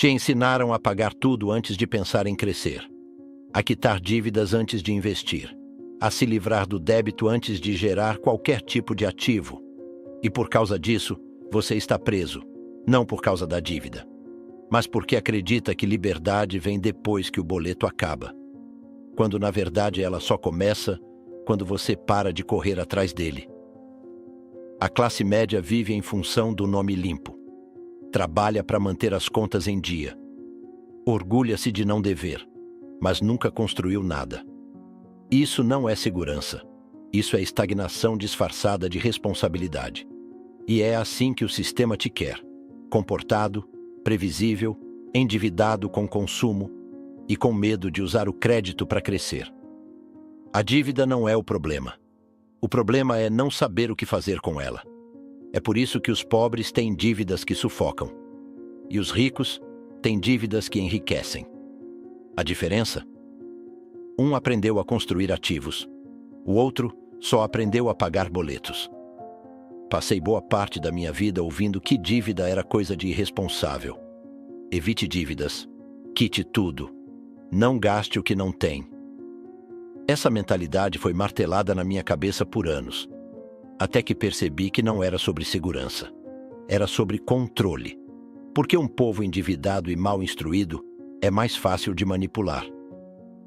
Te ensinaram a pagar tudo antes de pensar em crescer, a quitar dívidas antes de investir, a se livrar do débito antes de gerar qualquer tipo de ativo. E por causa disso, você está preso, não por causa da dívida, mas porque acredita que liberdade vem depois que o boleto acaba, quando na verdade ela só começa quando você para de correr atrás dele. A classe média vive em função do nome limpo. Trabalha para manter as contas em dia. Orgulha-se de não dever, mas nunca construiu nada. Isso não é segurança. Isso é estagnação disfarçada de responsabilidade. E é assim que o sistema te quer: comportado, previsível, endividado com consumo e com medo de usar o crédito para crescer. A dívida não é o problema. O problema é não saber o que fazer com ela. É por isso que os pobres têm dívidas que sufocam. E os ricos têm dívidas que enriquecem. A diferença? Um aprendeu a construir ativos. O outro só aprendeu a pagar boletos. Passei boa parte da minha vida ouvindo que dívida era coisa de irresponsável. Evite dívidas. Quite tudo. Não gaste o que não tem. Essa mentalidade foi martelada na minha cabeça por anos, até que percebi que não era sobre segurança. Era sobre controle. Porque um povo endividado e mal instruído é mais fácil de manipular.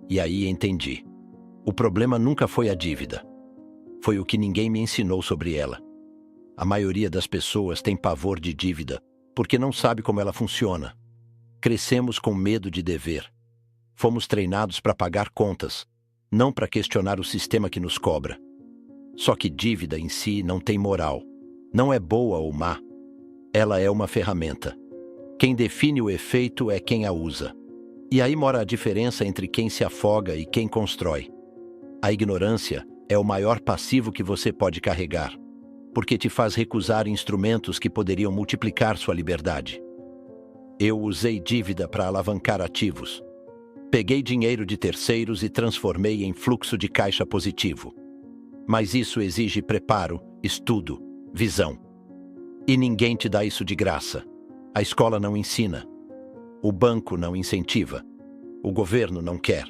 E aí entendi. O problema nunca foi a dívida. Foi o que ninguém me ensinou sobre ela. A maioria das pessoas tem pavor de dívida porque não sabe como ela funciona. Crescemos com medo de dever. Fomos treinados para pagar contas, não para questionar o sistema que nos cobra. Só que dívida em si não tem moral. Não é boa ou má. Ela é uma ferramenta. Quem define o efeito é quem a usa. E aí mora a diferença entre quem se afoga e quem constrói. A ignorância é o maior passivo que você pode carregar, porque te faz recusar instrumentos que poderiam multiplicar sua liberdade. Eu usei dívida para alavancar ativos. Peguei dinheiro de terceiros e transformei em fluxo de caixa positivo. Mas isso exige preparo, estudo, visão. E ninguém te dá isso de graça. A escola não ensina. O banco não incentiva. O governo não quer.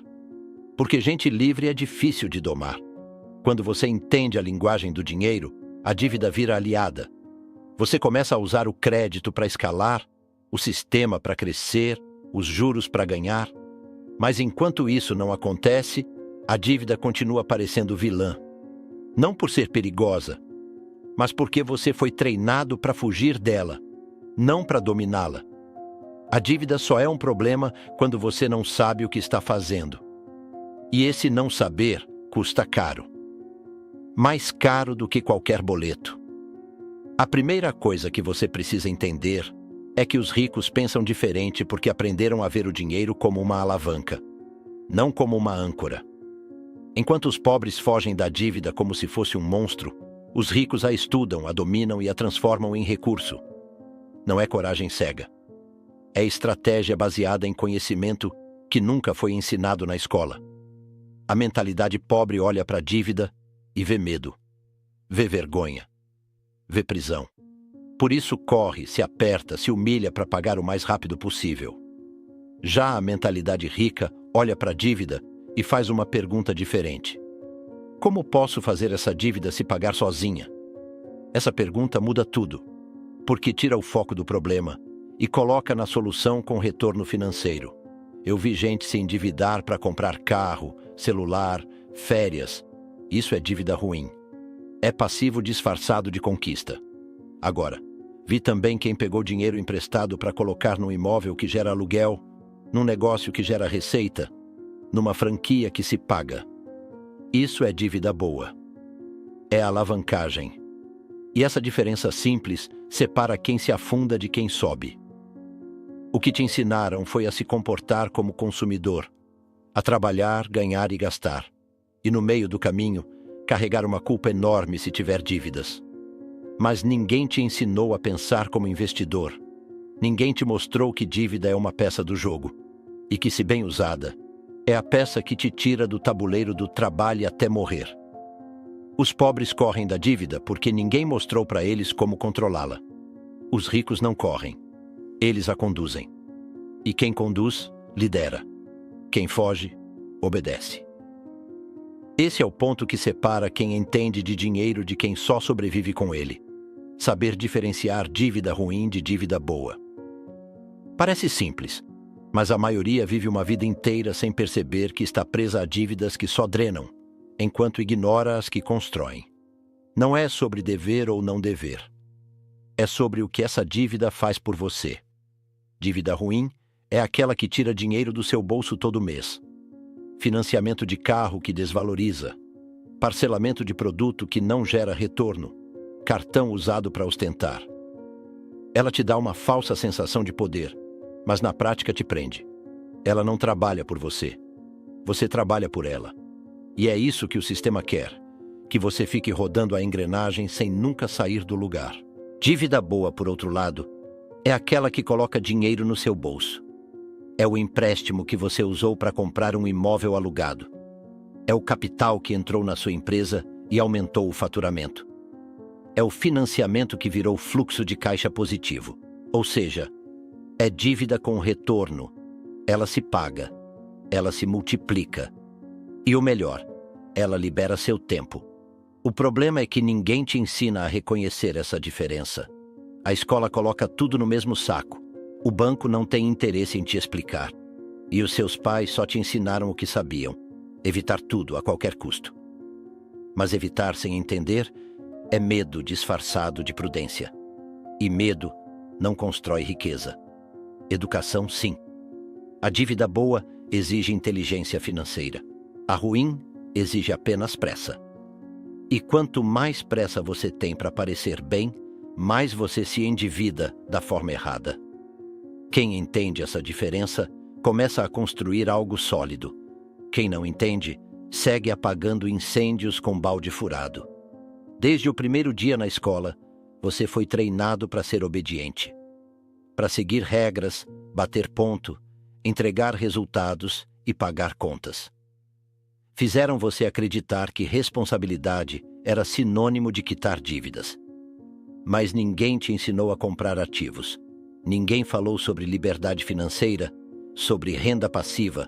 Porque gente livre é difícil de domar. Quando você entende a linguagem do dinheiro, a dívida vira aliada. Você começa a usar o crédito para escalar, o sistema para crescer, os juros para ganhar. Mas enquanto isso não acontece, a dívida continua parecendo vilã. Não por ser perigosa, mas porque você foi treinado para fugir dela, não para dominá-la. A dívida só é um problema quando você não sabe o que está fazendo. E esse não saber custa caro. Mais caro do que qualquer boleto. A primeira coisa que você precisa entender é que os ricos pensam diferente porque aprenderam a ver o dinheiro como uma alavanca, não como uma âncora. Enquanto os pobres fogem da dívida como se fosse um monstro, os ricos a estudam, a dominam e a transformam em recurso. Não é coragem cega. É estratégia baseada em conhecimento que nunca foi ensinado na escola. A mentalidade pobre olha para a dívida e vê medo, vê vergonha, vê prisão. Por isso corre, se aperta, se humilha para pagar o mais rápido possível. Já a mentalidade rica olha para a dívida e faz uma pergunta diferente. Como posso fazer essa dívida se pagar sozinha? Essa pergunta muda tudo, porque tira o foco do problema e coloca na solução com retorno financeiro. Eu vi gente se endividar para comprar carro, celular, férias. Isso é dívida ruim. É passivo disfarçado de conquista. Agora, vi também quem pegou dinheiro emprestado para colocar num imóvel que gera aluguel, num negócio que gera receita, numa franquia que se paga. Isso é dívida boa. É alavancagem. E essa diferença simples separa quem se afunda de quem sobe. O que te ensinaram foi a se comportar como consumidor, a trabalhar, ganhar e gastar. E no meio do caminho, carregar uma culpa enorme se tiver dívidas. Mas ninguém te ensinou a pensar como investidor. Ninguém te mostrou que dívida é uma peça do jogo. E que, se bem usada, é a peça que te tira do tabuleiro do trabalho até morrer. Os pobres correm da dívida porque ninguém mostrou para eles como controlá-la. Os ricos não correm. Eles a conduzem. E quem conduz, lidera. Quem foge, obedece. Esse é o ponto que separa quem entende de dinheiro de quem só sobrevive com ele. Saber diferenciar dívida ruim de dívida boa. Parece simples, mas a maioria vive uma vida inteira sem perceber que está presa a dívidas que só drenam, enquanto ignora as que constroem. Não é sobre dever ou não dever. É sobre o que essa dívida faz por você. Dívida ruim é aquela que tira dinheiro do seu bolso todo mês. Financiamento de carro que desvaloriza. Parcelamento de produto que não gera retorno. Cartão usado para ostentar. Ela te dá uma falsa sensação de poder, mas na prática te prende. Ela não trabalha por você. Você trabalha por ela. E é isso que o sistema quer, que você fique rodando a engrenagem sem nunca sair do lugar. Dívida boa, por outro lado, é aquela que coloca dinheiro no seu bolso. É o empréstimo que você usou para comprar um imóvel alugado. É o capital que entrou na sua empresa e aumentou o faturamento. É o financiamento que virou fluxo de caixa positivo. Ou seja, é dívida com retorno. Ela se paga. Ela se multiplica. E o melhor, ela libera seu tempo. O problema é que ninguém te ensina a reconhecer essa diferença. A escola coloca tudo no mesmo saco. O banco não tem interesse em te explicar. E os seus pais só te ensinaram o que sabiam. Evitar tudo a qualquer custo. Mas evitar sem entender é medo disfarçado de prudência. E medo não constrói riqueza. Educação, sim. A dívida boa exige inteligência financeira. A ruim exige apenas pressa. E quanto mais pressa você tem para parecer bem, mais você se endivida da forma errada. Quem entende essa diferença começa a construir algo sólido. Quem não entende, segue apagando incêndios com balde furado. Desde o primeiro dia na escola, você foi treinado para ser obediente. Para seguir regras, bater ponto, entregar resultados e pagar contas. Fizeram você acreditar que responsabilidade era sinônimo de quitar dívidas. Mas ninguém te ensinou a comprar ativos. Ninguém falou sobre liberdade financeira, sobre renda passiva,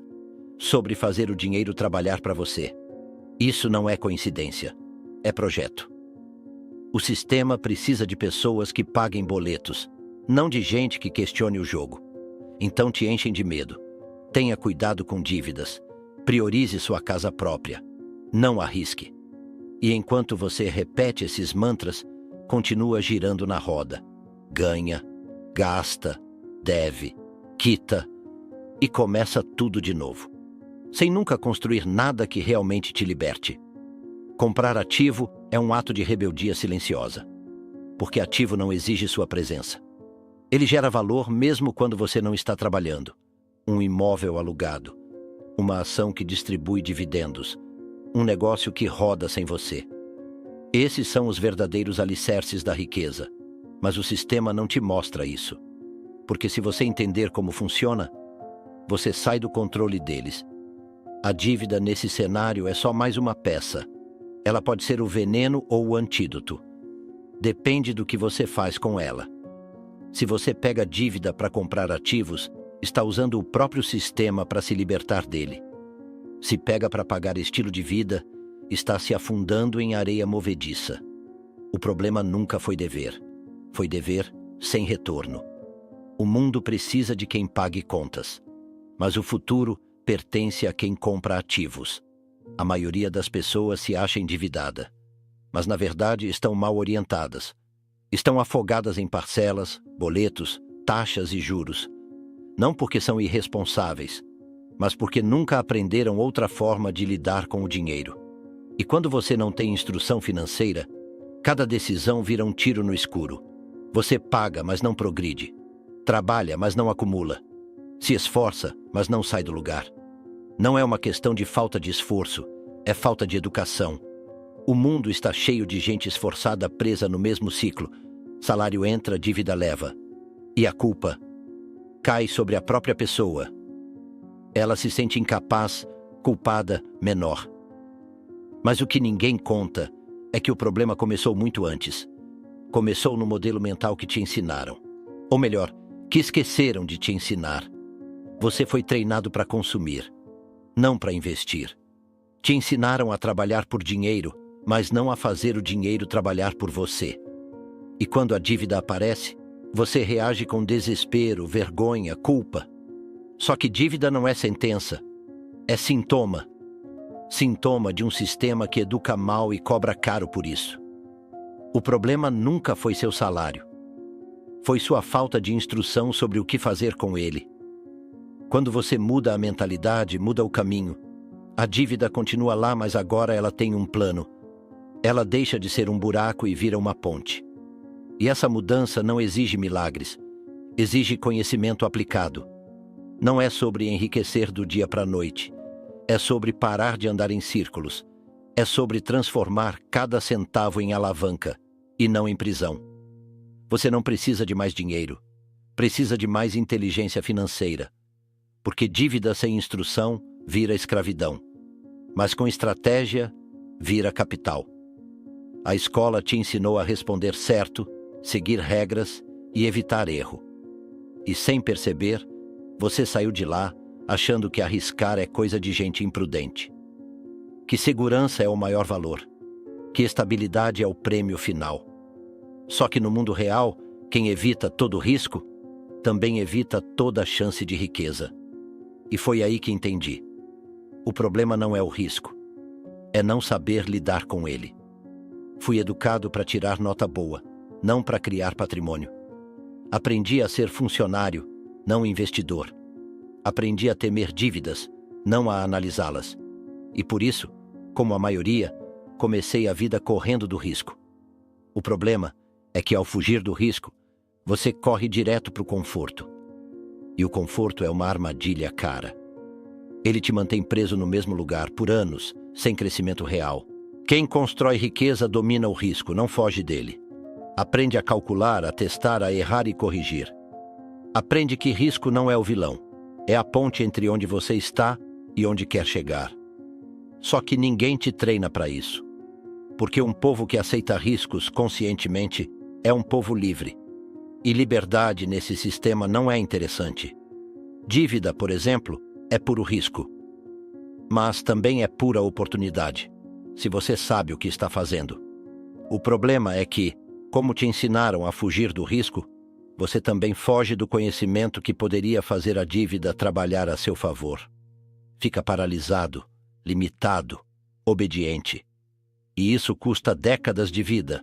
sobre fazer o dinheiro trabalhar para você. Isso não é coincidência, é projeto. O sistema precisa de pessoas que paguem boletos, não de gente que questione o jogo. Então te enchem de medo. Tenha cuidado com dívidas. Priorize sua casa própria. Não arrisque. E enquanto você repete esses mantras, continua girando na roda. Ganha, gasta, deve, quita e começa tudo de novo. Sem nunca construir nada que realmente te liberte. Comprar ativo é um ato de rebeldia silenciosa. Porque ativo não exige sua presença. Ele gera valor mesmo quando você não está trabalhando. Um imóvel alugado. Uma ação que distribui dividendos. Um negócio que roda sem você. Esses são os verdadeiros alicerces da riqueza. Mas o sistema não te mostra isso. Porque se você entender como funciona, você sai do controle deles. A dívida nesse cenário é só mais uma peça. Ela pode ser o veneno ou o antídoto. Depende do que você faz com ela. Se você pega dívida para comprar ativos, está usando o próprio sistema para se libertar dele. Se pega para pagar estilo de vida, está se afundando em areia movediça. O problema nunca foi dever. Foi dever sem retorno. O mundo precisa de quem pague contas. Mas o futuro pertence a quem compra ativos. A maioria das pessoas se acha endividada. Mas, na verdade, estão mal orientadas. Estão afogadas em parcelas, boletos, taxas e juros. Não porque são irresponsáveis, mas porque nunca aprenderam outra forma de lidar com o dinheiro. E quando você não tem instrução financeira, cada decisão vira um tiro no escuro. Você paga, mas não progride. Trabalha, mas não acumula. Se esforça, mas não sai do lugar. Não é uma questão de falta de esforço, é falta de educação. O mundo está cheio de gente esforçada presa no mesmo ciclo. Salário entra, dívida leva. E a culpa cai sobre a própria pessoa. Ela se sente incapaz, culpada, menor. Mas o que ninguém conta é que o problema começou muito antes. Começou no modelo mental que te ensinaram. Ou melhor, que esqueceram de te ensinar. Você foi treinado para consumir, não para investir. Te ensinaram a trabalhar por dinheiro, mas não a fazer o dinheiro trabalhar por você. E quando a dívida aparece, você reage com desespero, vergonha, culpa. Só que dívida não é sentença, é sintoma. Sintoma de um sistema que educa mal e cobra caro por isso. O problema nunca foi seu salário. Foi sua falta de instrução sobre o que fazer com ele. Quando você muda a mentalidade, muda o caminho. A dívida continua lá, mas agora ela tem um plano. Ela deixa de ser um buraco e vira uma ponte. E essa mudança não exige milagres. Exige conhecimento aplicado. Não é sobre enriquecer do dia para a noite. É sobre parar de andar em círculos. É sobre transformar cada centavo em alavanca e não em prisão. Você não precisa de mais dinheiro. Precisa de mais inteligência financeira. Porque dívida sem instrução vira escravidão. Mas com estratégia, vira capital. A escola te ensinou a responder certo, seguir regras e evitar erro. E sem perceber, você saiu de lá achando que arriscar é coisa de gente imprudente. Que segurança é o maior valor. Que estabilidade é o prêmio final. Só que no mundo real, quem evita todo risco, também evita toda chance de riqueza. E foi aí que entendi. O problema não é o risco. É não saber lidar com ele. Fui educado para tirar nota boa, não para criar patrimônio. Aprendi a ser funcionário, não investidor. Aprendi a temer dívidas, não a analisá-las. E por isso, como a maioria, comecei a vida correndo do risco. O problema é que ao fugir do risco, você corre direto para o conforto. E o conforto é uma armadilha cara. Ele te mantém preso no mesmo lugar por anos, sem crescimento real. Quem constrói riqueza domina o risco, não foge dele. Aprende a calcular, a testar, a errar e corrigir. Aprende que risco não é o vilão. É a ponte entre onde você está e onde quer chegar. Só que ninguém te treina para isso. Porque um povo que aceita riscos conscientemente é um povo livre. E liberdade nesse sistema não é interessante. Dívida, por exemplo, é puro risco. Mas também é pura oportunidade, se você sabe o que está fazendo. O problema é que, como te ensinaram a fugir do risco, você também foge do conhecimento que poderia fazer a dívida trabalhar a seu favor. Fica paralisado, limitado, obediente. E isso custa décadas de vida.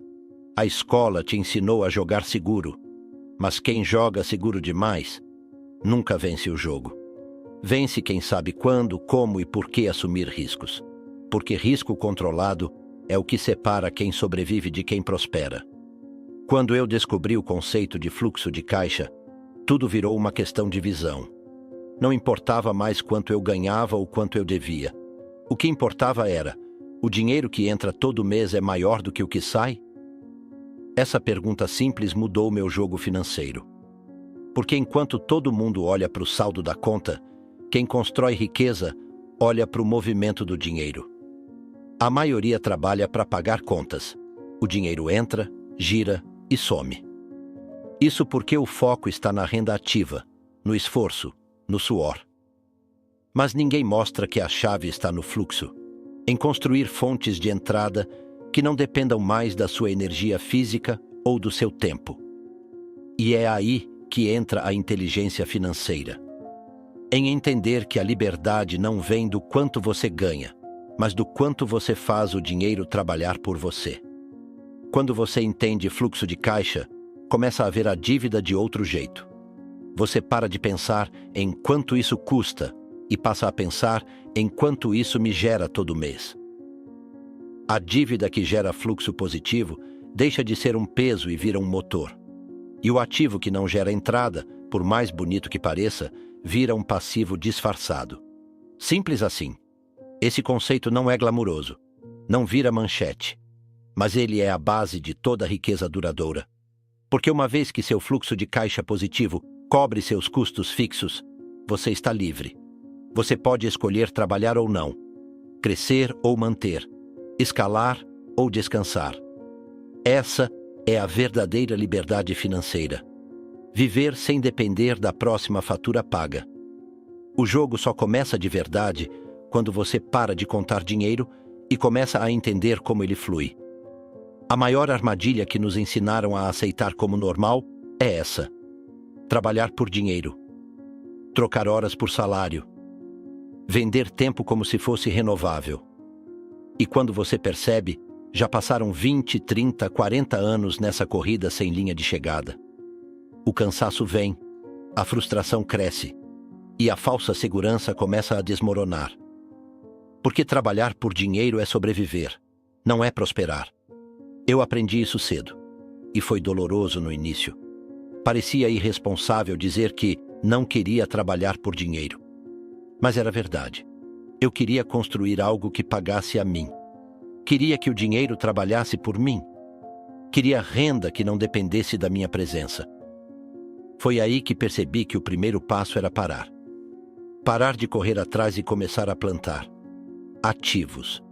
A escola te ensinou a jogar seguro, mas quem joga seguro demais nunca vence o jogo. Vence quem sabe quando, como e por que assumir riscos. Porque risco controlado é o que separa quem sobrevive de quem prospera. Quando eu descobri o conceito de fluxo de caixa, tudo virou uma questão de visão. Não importava mais quanto eu ganhava ou quanto eu devia. O que importava era: o dinheiro que entra todo mês é maior do que o que sai? Essa pergunta simples mudou meu jogo financeiro. Porque enquanto todo mundo olha para o saldo da conta, quem constrói riqueza olha para o movimento do dinheiro. A maioria trabalha para pagar contas. O dinheiro entra, gira e some. Isso porque o foco está na renda ativa, no esforço, no suor. Mas ninguém mostra que a chave está no fluxo, em construir fontes de entrada que não dependam mais da sua energia física ou do seu tempo. E é aí que entra a inteligência financeira. Em entender que a liberdade não vem do quanto você ganha, mas do quanto você faz o dinheiro trabalhar por você. Quando você entende fluxo de caixa, começa a ver a dívida de outro jeito. Você para de pensar em quanto isso custa e passa a pensar em quanto isso me gera todo mês. A dívida que gera fluxo positivo deixa de ser um peso e vira um motor. E o ativo que não gera entrada, por mais bonito que pareça, vira um passivo disfarçado. Simples assim. Esse conceito não é glamuroso, não vira manchete, mas ele é a base de toda a riqueza duradoura. Porque uma vez que seu fluxo de caixa positivo cobre seus custos fixos, você está livre. Você pode escolher trabalhar ou não, crescer ou manter, escalar ou descansar. Essa é a verdadeira liberdade financeira. Viver sem depender da próxima fatura paga. O jogo só começa de verdade quando você para de contar dinheiro e começa a entender como ele flui. A maior armadilha que nos ensinaram a aceitar como normal é essa: trabalhar por dinheiro, trocar horas por salário, vender tempo como se fosse renovável. E quando você percebe, já passaram 20, 30, 40 anos nessa corrida sem linha de chegada. O cansaço vem, a frustração cresce e a falsa segurança começa a desmoronar. Porque trabalhar por dinheiro é sobreviver, não é prosperar. Eu aprendi isso cedo, e foi doloroso no início. Parecia irresponsável dizer que não queria trabalhar por dinheiro. Mas era verdade. Eu queria construir algo que pagasse a mim. Queria que o dinheiro trabalhasse por mim. Queria renda que não dependesse da minha presença. Foi aí que percebi que o primeiro passo era parar. Parar de correr atrás e começar a plantar ativos.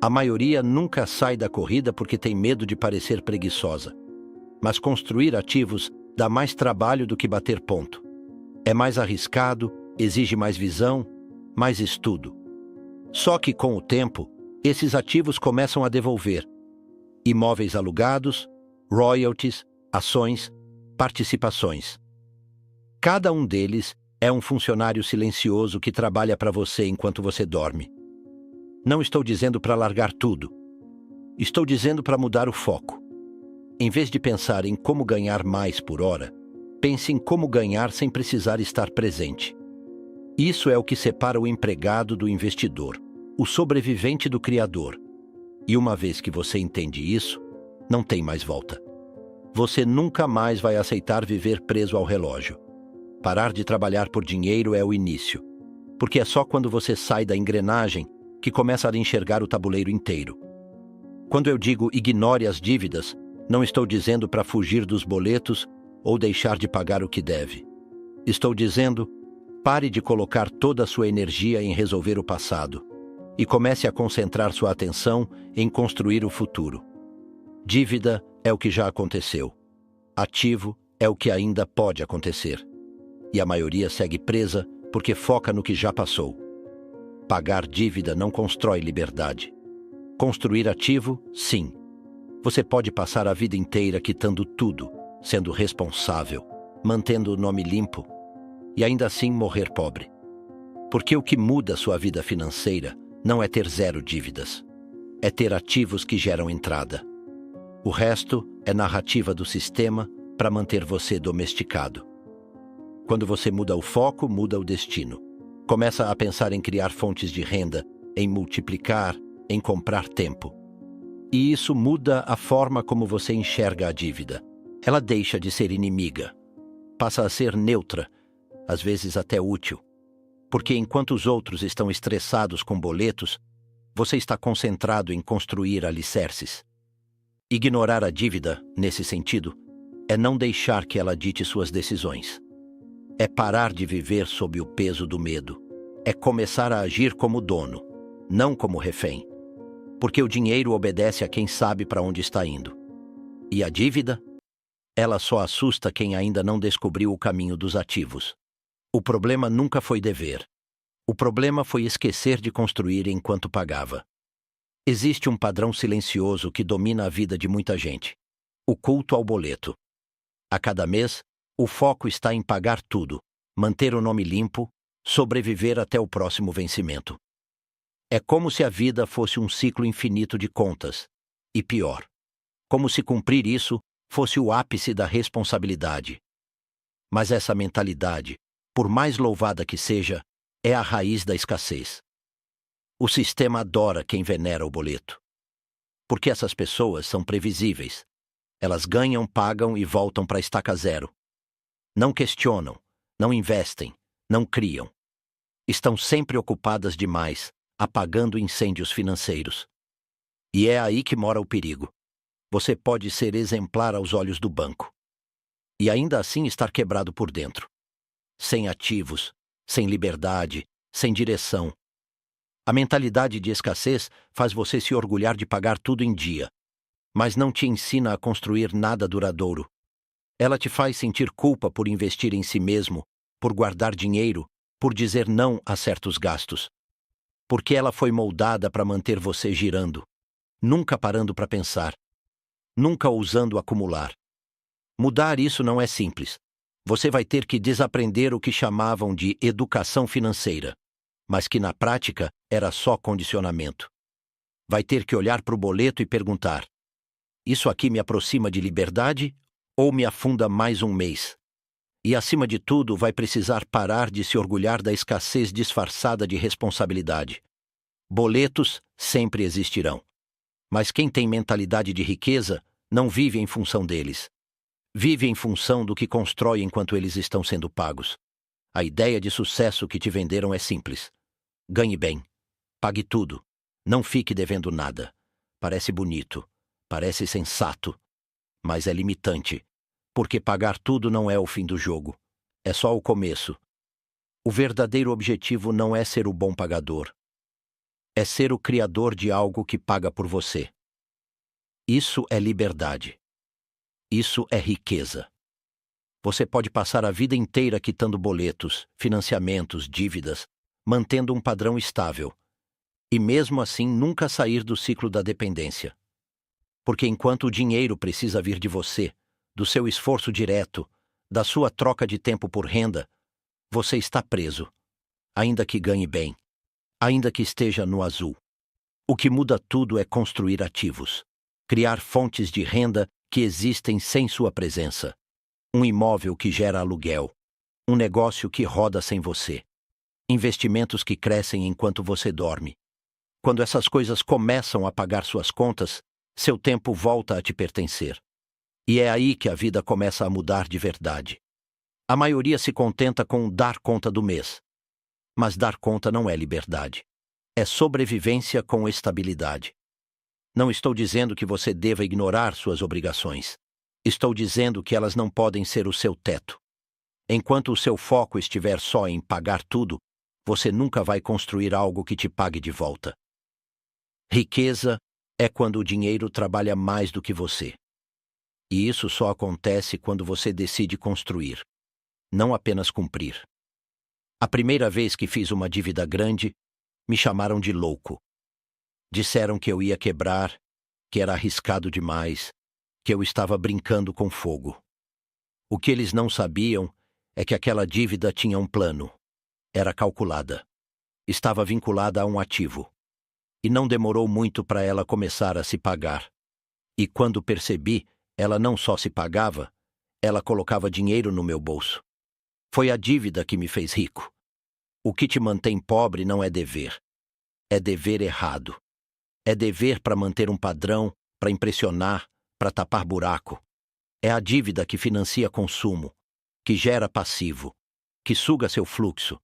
A maioria nunca sai da corrida porque tem medo de parecer preguiçosa. Mas construir ativos dá mais trabalho do que bater ponto. É mais arriscado, exige mais visão, mais estudo. Só que com o tempo, esses ativos começam a devolver. Imóveis alugados, royalties, ações, participações. Cada um deles é um funcionário silencioso que trabalha para você enquanto você dorme. Não estou dizendo para largar tudo. Estou dizendo para mudar o foco. Em vez de pensar em como ganhar mais por hora, pense em como ganhar sem precisar estar presente. Isso é o que separa o empregado do investidor, o sobrevivente do criador. E uma vez que você entende isso, não tem mais volta. Você nunca mais vai aceitar viver preso ao relógio. Parar de trabalhar por dinheiro é o início, porque é só quando você sai da engrenagem que começa a enxergar o tabuleiro inteiro. Quando eu digo ignore as dívidas, não estou dizendo para fugir dos boletos ou deixar de pagar o que deve. Estou dizendo, pare de colocar toda a sua energia em resolver o passado e comece a concentrar sua atenção em construir o futuro. Dívida é o que já aconteceu. Ativo é o que ainda pode acontecer. E a maioria segue presa porque foca no que já passou. Pagar dívida não constrói liberdade. Construir ativo, sim. Você pode passar a vida inteira quitando tudo, sendo responsável, mantendo o nome limpo e ainda assim morrer pobre. Porque o que muda sua vida financeira não é ter zero dívidas. É ter ativos que geram entrada. O resto é narrativa do sistema para manter você domesticado. Quando você muda o foco, muda o destino. Começa a pensar em criar fontes de renda, em multiplicar, em comprar tempo. E isso muda a forma como você enxerga a dívida. Ela deixa de ser inimiga. Passa a ser neutra, às vezes até útil. Porque enquanto os outros estão estressados com boletos, você está concentrado em construir alicerces. Ignorar a dívida, nesse sentido, é não deixar que ela dite suas decisões. É parar de viver sob o peso do medo. É começar a agir como dono, não como refém. Porque o dinheiro obedece a quem sabe para onde está indo. E a dívida? Ela só assusta quem ainda não descobriu o caminho dos ativos. O problema nunca foi dever. O problema foi esquecer de construir enquanto pagava. Existe um padrão silencioso que domina a vida de muita gente: o culto ao boleto. A cada mês, o foco está em pagar tudo, manter o nome limpo, sobreviver até o próximo vencimento. É como se a vida fosse um ciclo infinito de contas. E pior, como se cumprir isso fosse o ápice da responsabilidade. Mas essa mentalidade, por mais louvada que seja, é a raiz da escassez. O sistema adora quem venera o boleto. Porque essas pessoas são previsíveis. Elas ganham, pagam e voltam para a estaca zero. Não questionam, não investem, não criam. Estão sempre ocupadas demais, apagando incêndios financeiros. E é aí que mora o perigo. Você pode ser exemplar aos olhos do banco. E ainda assim estar quebrado por dentro. Sem ativos, sem liberdade, sem direção. A mentalidade de escassez faz você se orgulhar de pagar tudo em dia, mas não te ensina a construir nada duradouro. Ela te faz sentir culpa por investir em si mesmo, por guardar dinheiro, por dizer não a certos gastos, porque ela foi moldada para manter você girando, nunca parando para pensar, nunca ousando acumular. Mudar isso não é simples. Você vai ter que desaprender o que chamavam de educação financeira, mas que na prática era só condicionamento. Vai ter que olhar para o boleto e perguntar: isso aqui me aproxima de liberdade ou me afunda mais um mês? E, acima de tudo, vai precisar parar de se orgulhar da escassez disfarçada de responsabilidade. Boletos sempre existirão. Mas quem tem mentalidade de riqueza não vive em função deles. Vive em função do que constrói enquanto eles estão sendo pagos. A ideia de sucesso que te venderam é simples. Ganhe bem. Pague tudo. Não fique devendo nada. Parece bonito. Parece sensato. Mas é limitante. Porque pagar tudo não é o fim do jogo. É só o começo. O verdadeiro objetivo não é ser o bom pagador. É ser o criador de algo que paga por você. Isso é liberdade. Isso é riqueza. Você pode passar a vida inteira quitando boletos, financiamentos, dívidas, mantendo um padrão estável. E mesmo assim nunca sair do ciclo da dependência. Porque enquanto o dinheiro precisa vir de você, do seu esforço direto, da sua troca de tempo por renda, você está preso, ainda que ganhe bem, ainda que esteja no azul. O que muda tudo é construir ativos, criar fontes de renda que existem sem sua presença, um imóvel que gera aluguel, um negócio que roda sem você, investimentos que crescem enquanto você dorme. Quando essas coisas começam a pagar suas contas, seu tempo volta a te pertencer. E é aí que a vida começa a mudar de verdade. A maioria se contenta com dar conta do mês. Mas dar conta não é liberdade. É sobrevivência com estabilidade. Não estou dizendo que você deva ignorar suas obrigações. Estou dizendo que elas não podem ser o seu teto. Enquanto o seu foco estiver só em pagar tudo, você nunca vai construir algo que te pague de volta. Riqueza é quando o dinheiro trabalha mais do que você. E isso só acontece quando você decide construir, não apenas cumprir. A primeira vez que fiz uma dívida grande, me chamaram de louco. Disseram que eu ia quebrar, que era arriscado demais, que eu estava brincando com fogo. O que eles não sabiam é que aquela dívida tinha um plano. Era calculada. Estava vinculada a um ativo. E não demorou muito para ela começar a se pagar. E quando percebi, ela não só se pagava, ela colocava dinheiro no meu bolso. Foi a dívida que me fez rico. O que te mantém pobre não é dever. É dever errado. É dever para manter um padrão, para impressionar, para tapar buraco. É a dívida que financia consumo, que gera passivo, que suga seu fluxo.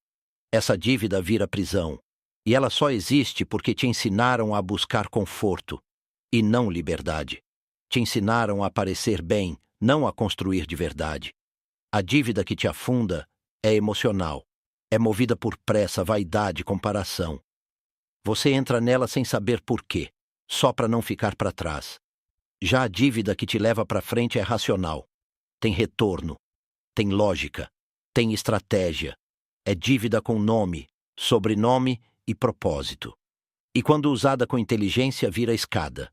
Essa dívida vira prisão. E ela só existe porque te ensinaram a buscar conforto, e não liberdade. Te ensinaram a parecer bem, não a construir de verdade. A dívida que te afunda é emocional. É movida por pressa, vaidade, comparação. Você entra nela sem saber por quê, só para não ficar para trás. Já a dívida que te leva para frente é racional. Tem retorno, tem lógica, tem estratégia. É dívida com nome, sobrenome e propósito. E quando usada com inteligência, vira escada.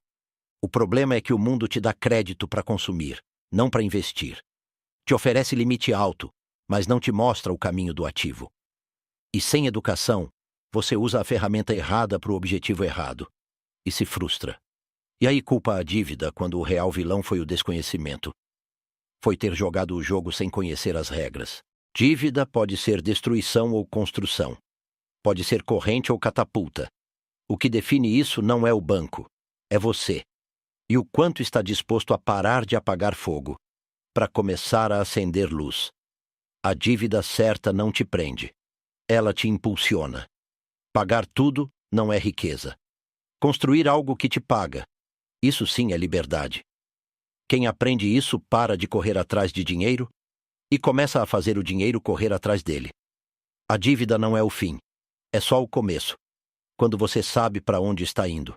O problema é que o mundo te dá crédito para consumir, não para investir. Te oferece limite alto, mas não te mostra o caminho do ativo. E sem educação, você usa a ferramenta errada para o objetivo errado. E se frustra. E aí culpa a dívida quando o real vilão foi o desconhecimento. Foi ter jogado o jogo sem conhecer as regras. Dívida pode ser destruição ou construção. Pode ser corrente ou catapulta. O que define isso não é o banco, é você. E o quanto está disposto a parar de apagar fogo, para começar a acender luz. A dívida certa não te prende. Ela te impulsiona. Pagar tudo não é riqueza. Construir algo que te paga. Isso sim é liberdade. Quem aprende isso para de correr atrás de dinheiro e começa a fazer o dinheiro correr atrás dele. A dívida não é o fim. É só o começo, quando você sabe para onde está indo.